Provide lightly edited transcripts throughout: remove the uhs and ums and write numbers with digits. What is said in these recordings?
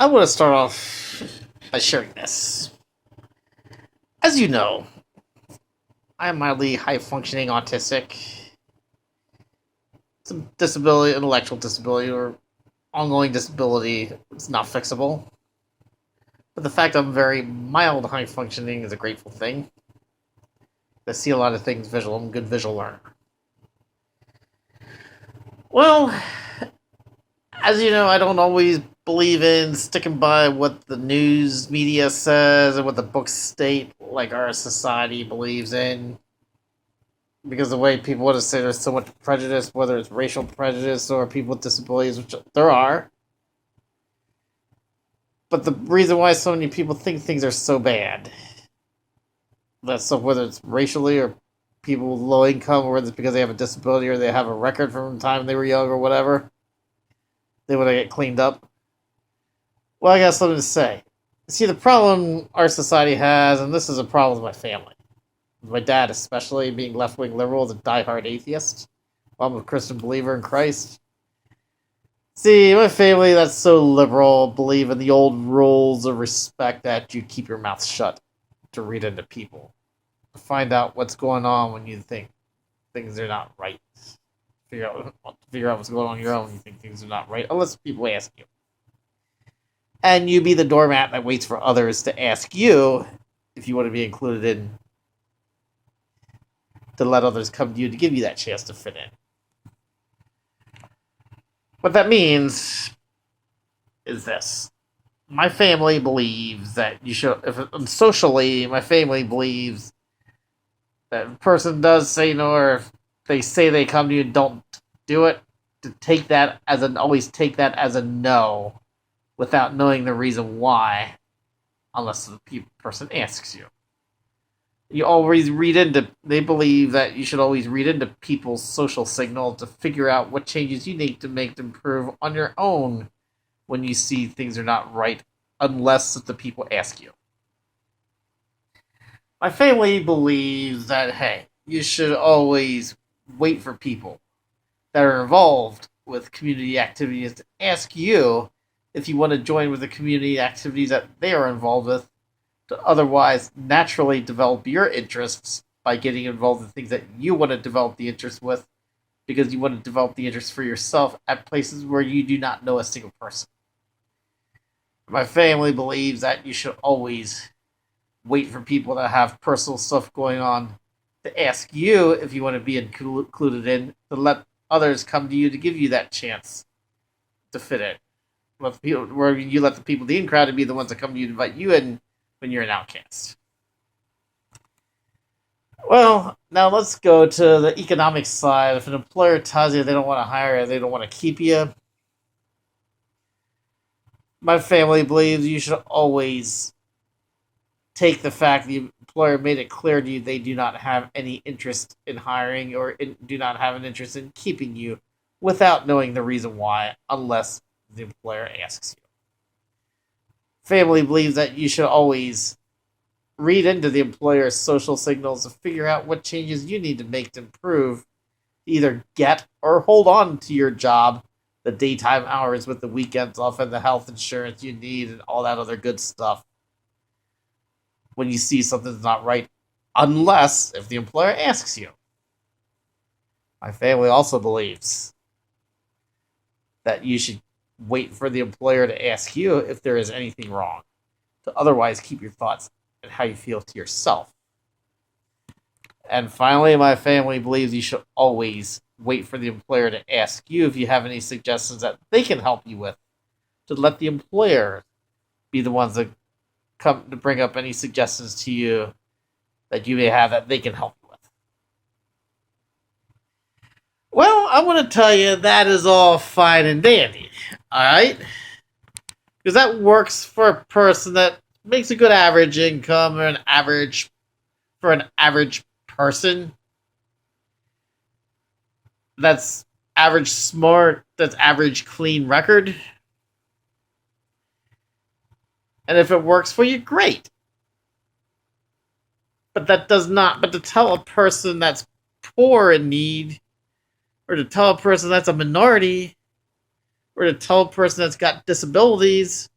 I want to start off by sharing this. As you know, I am mildly high functioning autistic. It's a disability, intellectual disability, or ongoing disability. It's not fixable. But the fact I'm very mild high functioning is a grateful thing. I see a lot of things visual. I'm a good visual learner. Well, as you know, I don't always believe in sticking by what the news media says and what the books state, like our society believes in. Because the way people want to say there's so much prejudice, whether it's racial prejudice or people with disabilities, which there are. But the reason why so many people think things are so bad, that's so whether it's racially or people with low income, or whether it's because they have a disability or they have a record from the time they were young or whatever, they want to get cleaned up. Well, I got something to say. See, the problem our society has, and this is a problem with my family, my dad especially, being left-wing liberal, is a diehard atheist. I'm a Christian believer in Christ. See, my family that's so liberal believe in the old rules of respect that you keep your mouth shut to read into people. To find out what's going on when you think things are not right. Figure out what's going on your own when you think things are not right, unless people ask you. And you be the doormat that waits for others to ask you if you want to be included in, to let others come to you to give you that chance to fit in. What that means is this. My family believes that you should, if socially, my family believes that if a person does say no, or if they say they come to you and don't do it, to take that as always take that as a no without knowing the reason why, unless the person asks you. You always read into, they believe that you should always read into people's social signal to figure out what changes you need to make to improve on your own when you see things are not right, unless the people ask you. My family believes that, hey, you should always wait for people that are involved with community activities to ask you if you want to join with the community activities that they are involved with, to otherwise naturally develop your interests by getting involved in things that you want to develop the interest with, because you want to develop the interest for yourself at places where you do not know a single person. My family believes that you should always wait for people that have personal stuff going on to ask you if you want to be included in, to let others come to you to give you that chance to fit in. Where you let the people, the in crowd, to be the ones that come to you to invite you in when you're an outcast. Well, now let's go to the economic side. If an employer tells you they don't want to hire you, they don't want to keep you, my family believes you should always take the fact the employer made it clear to you they do not have any interest in hiring, or do not have an interest in keeping you, without knowing the reason why, unless the employer asks you. Family believes that you should always read into the employer's social signals to figure out what changes you need to make to improve, either get or hold on to your job, the daytime hours with the weekends off, and the health insurance you need, and all that other good stuff when you see something's not right, unless if the employer asks you. My family also believes that you should wait for the employer to ask you if there is anything wrong, to otherwise keep your thoughts and how you feel to yourself. And finally, my family believes you should always wait for the employer to ask you if you have any suggestions that they can help you with, to let the employer be the ones that come to bring up any suggestions to you that you may have that they can help you with. Well, I want to tell you that is all fine and dandy, alright? Because that works for a person that makes a good average income, or an average person that's average smart, that's average clean record. And if it works for you, great. But that does not, but to tell a person that's poor in need, or to tell a person that's a minority, or to tell a person that's got disabilities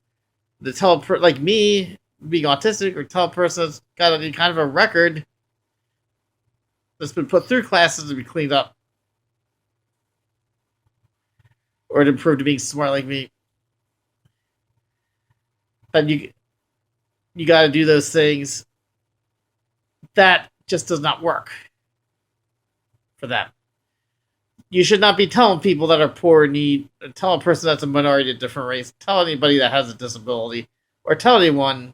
To tell like me being autistic, or tell a person that's got any kind of a record that's been put through classes to be cleaned up, or to improve to being smart like me, then you got to do those things. That just does not work for them. You should not be telling people that are poor and need, tell a person that's a minority of different race, tell anybody that has a disability, or tell anyone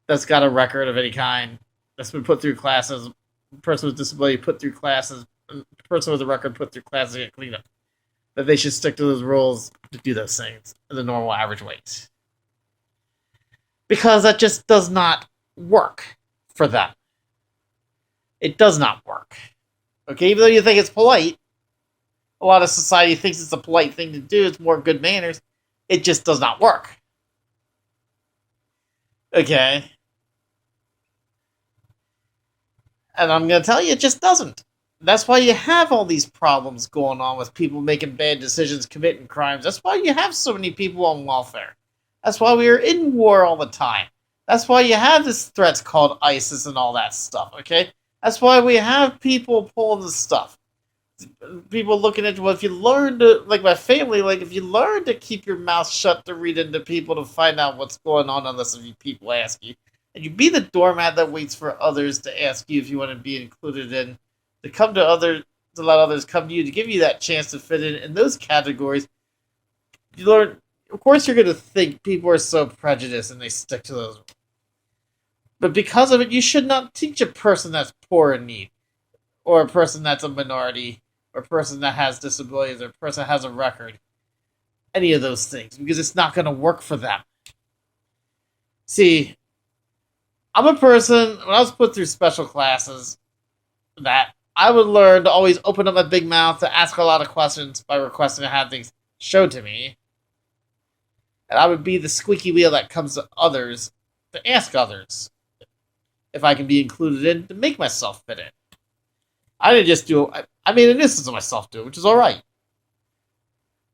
that's got a record of any kind that's been put through classes, a person with disability put through classes, a person with a record put through classes to get cleaned up, that they should stick to those rules to do those things in the normal average ways. Because that just does not work for them. It does not work. Okay, even though you think it's polite, a lot of society thinks it's a polite thing to do, it's more good manners, it just does not work. Okay? And I'm going to tell you, it just doesn't. That's why you have all these problems going on with people making bad decisions, committing crimes. That's why you have so many people on welfare. That's why we are in war all the time. That's why you have these threats called ISIS and all that stuff, okay? That's why we have people pulling the stuff. People looking at, well, if you learn to, like my family, like if you learn to keep your mouth shut to read into people to find out what's going on unless if people ask you, and you be the doormat that waits for others to ask you if you want to be included in, to come to others, to let others come to you, to give you that chance to fit in those categories, you learn, of course you're going to think people are so prejudiced and they stick to those. But because of it, you should not teach a person that's poor in need, or a person that's a minority, or a person that has disabilities, or a person that has a record, any of those things, because it's not going to work for them. See, I'm a person, when I was put through special classes, that I would learn to always open up my big mouth, to ask a lot of questions by requesting to have things showed to me. And I would be the squeaky wheel that comes to others, to ask others if I can be included in, to make myself fit in. I didn't just do it, I made a nuisance of myself do it, which is alright.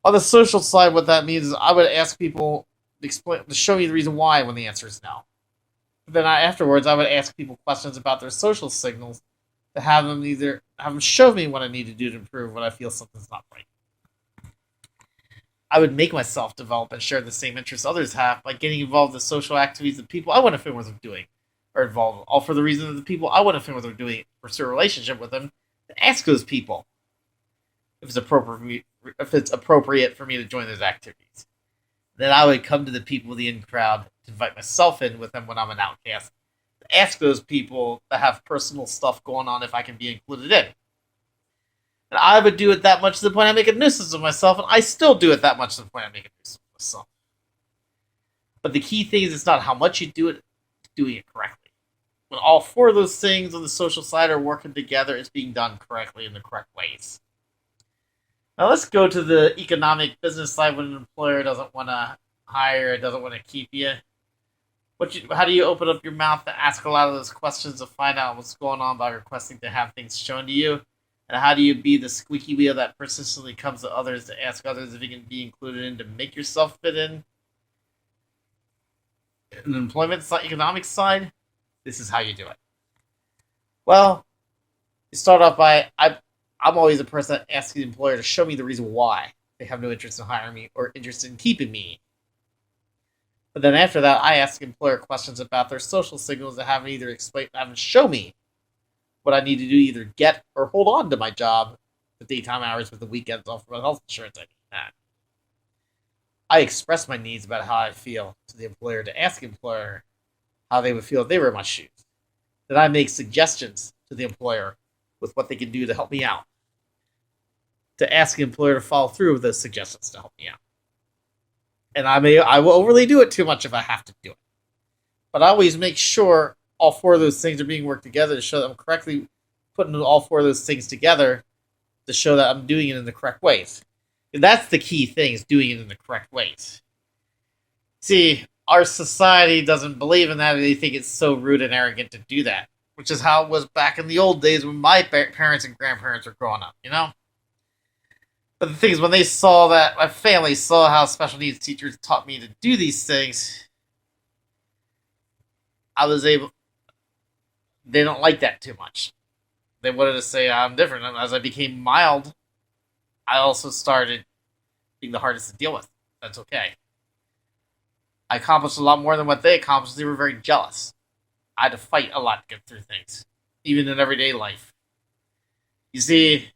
On the social side, what that means is I would ask people to show me the reason why when the answer is no. But then afterwards, I would ask people questions about their social signals to have them show me what I need to do to improve when I feel something's not right. I would make myself develop and share the same interests others have by getting involved in social activities that people I want to fit with are doing, or involved, all for the reason that the people I want to fit with are doing, pursue a relationship with them, to ask those people if it's appropriate for me to join those activities. Then I would come to the people in the in crowd to invite myself in with them when I'm an outcast, to ask those people that have personal stuff going on if I can be included in. And I would do it that much to the point I make a nuisance of myself, and I still do it that much to the point I make a nuisance of myself. But the key thing is it's not how much you do it, it's doing it correctly. When all four of those things on the social side are working together, it's being done correctly in the correct ways. Now let's go to the economic business side when an employer doesn't want to hire, doesn't want to keep you. How do you open up your mouth to ask a lot of those questions to find out what's going on by requesting to have things shown to you? And how do you be the squeaky wheel that persistently comes to others to ask others if you can be included in to make yourself fit in? In the employment side, economic side, this is how you do it. Well, you start off by, I'm always a person asking the employer to show me the reason why they have no interest in hiring me or interest in keeping me. But then after that, I ask the employer questions about their social signals that haven't shown me what I need to do, either get or hold on to my job, the daytime hours with the weekends off for my health insurance I need that. I express my needs about how I feel to the employer to ask the employer how they would feel if they were in my shoes. Then I make suggestions to the employer with what they can do to help me out. To ask the employer to follow through with those suggestions to help me out. And I will overly do it too much if I have to do it. But I always make sure all four of those things are being worked together to show that I'm correctly putting all four of those things together to show that I'm doing it in the correct ways. And that's the key thing, is doing it in the correct ways. See, our society doesn't believe in that, and they think it's so rude and arrogant to do that. Which is how it was back in the old days when my parents and grandparents were growing up, you know? But the thing is, when they saw that, my family saw how special needs teachers taught me to do these things, I was able. They don't like that too much. They wanted to say I'm different. And as I became mild, I also started being the hardest to deal with. That's okay. I accomplished a lot more than what they accomplished. They were very jealous. I had to fight a lot to get through things, even in everyday life. You see,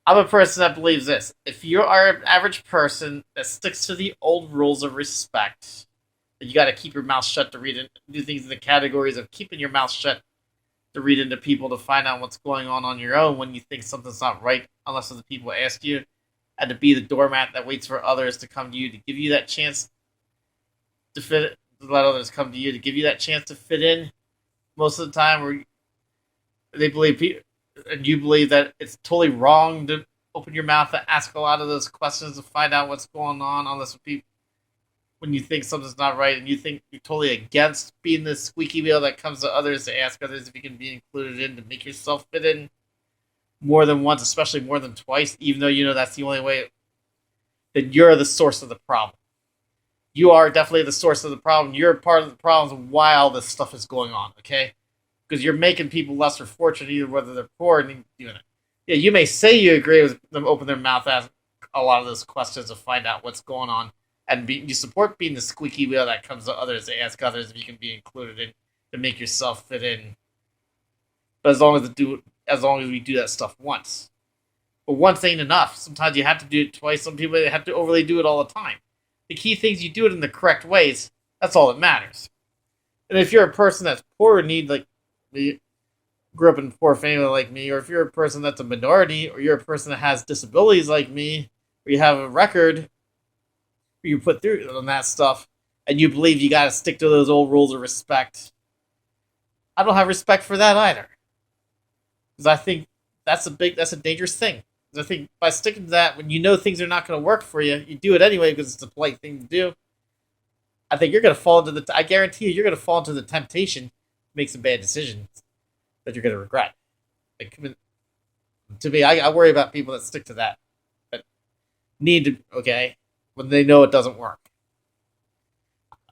I'm a person that believes this. If you are an average person that sticks to the old rules of respect, you got to keep your mouth shut to read and do things in the categories of keeping your mouth shut to read into people to find out what's going on your own when you think something's not right, unless the people ask you, and to be the doormat that waits for others to come to you to give you that chance to fit, to let others come to you to give you that chance to fit in. Most of the time, where they believe and you believe that it's totally wrong to open your mouth and ask a lot of those questions to find out what's going on, unless people when you think something's not right and you think you're totally against being the squeaky wheel that comes to others to ask others if you can be included in to make yourself fit in more than once, especially more than twice, even though you know that's the only way, that you're the source of the problem. You are definitely the source of the problem. You're part of the problems why all this stuff is going on, okay? Because you're making people lesser fortunate, either whether they're poor and doing it. Yeah, you may say you agree with them, open their mouth, ask a lot of those questions to find out what's going on, and you support being the squeaky wheel that comes to others to ask others if you can be included in to make yourself fit in. But as long as we do that stuff once, but once ain't enough. Sometimes you have to do it twice. Some people have to overly do it all the time. The key thing is you do it in the correct ways. That's all that matters. And if you're a person that's poor and need like me, grew up in a poor family like me, or if you're a person that's a minority, or you're a person that has disabilities like me, or you have a record you put through on that stuff, and you believe you got to stick to those old rules of respect, I don't have respect for that either, because I think that's a dangerous thing. Because I think by sticking to that, when you know things are not going to work for you, you do it anyway because it's a polite thing to do. I think you're going to fall into I guarantee you're going to fall into the temptation to make some bad decisions that you're going to regret. Like, to me, I worry about people that stick to that need to, okay, when they know it doesn't work.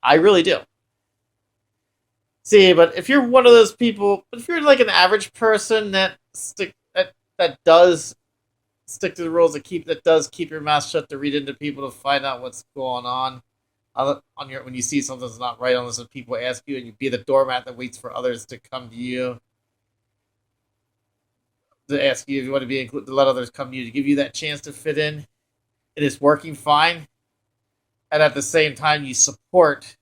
I really do. See, but if you're one of those people, if you're like an average person that does stick to the rules, that does keep your mouth shut to read into people to find out what's going on when you see something's not right, unless people ask you, and you be the doormat that waits for others to come to you to ask you if you want to be included, to let others come to you to give you that chance to fit in. It is working fine, and at the same time, you support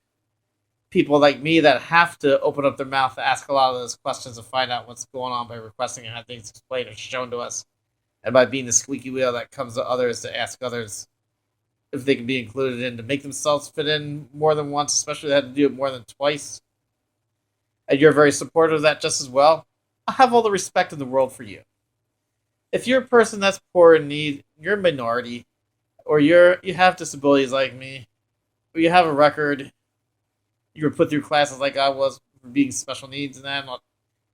people like me that have to open up their mouth to ask a lot of those questions to find out what's going on by requesting and have things explained or shown to us, and by being the squeaky wheel that comes to others to ask others if they can be included in to make themselves fit in more than once, especially if they had to do it more than twice. And you're very supportive of that just as well. I have all the respect in the world for you. If you're a person that's poor in need, you're a minority, or you have disabilities like me, or you have a record, you were put through classes like I was for being special needs and that,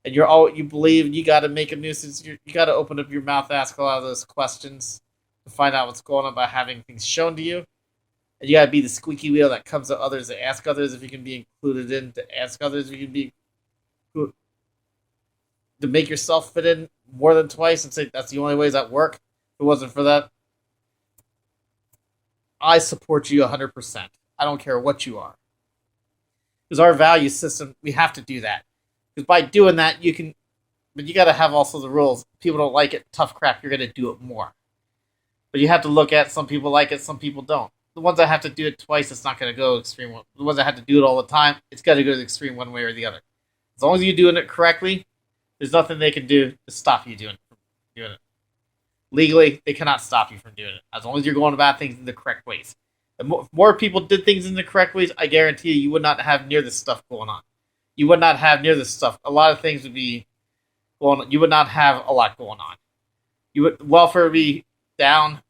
and you believe you got to make a nuisance. You got to open up your mouth, ask a lot of those questions to find out what's going on by having things shown to you, and you got to be the squeaky wheel that comes to others to ask others if you can be included in, to ask others if you can be to make yourself fit in more than twice and say that's the only ways that work. If it wasn't for that, I support you 100%. I don't care what you are. Because our value system, we have to do that. Because by doing that, but you got to have also the rules. People don't like it, tough crap, you're going to do it more. But you have to look at, some people like it, some people don't. The ones that have to do it twice, it's not going to go extreme. The ones that have to do it all the time, it's got to go to the extreme one way or the other. As long as you're doing it correctly, there's nothing they can do to stop you doing it. Legally, they cannot stop you from doing it. As long as you're going about things in the correct ways. If more people did things in the correct ways, I guarantee you would not have near this stuff going on. You would not have near this stuff. A lot of things would be going on. You would not have a lot going on. Welfare would be down.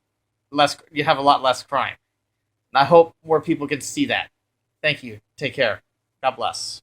You have a lot less crime. And I hope more people can see that. Thank you. Take care. God bless.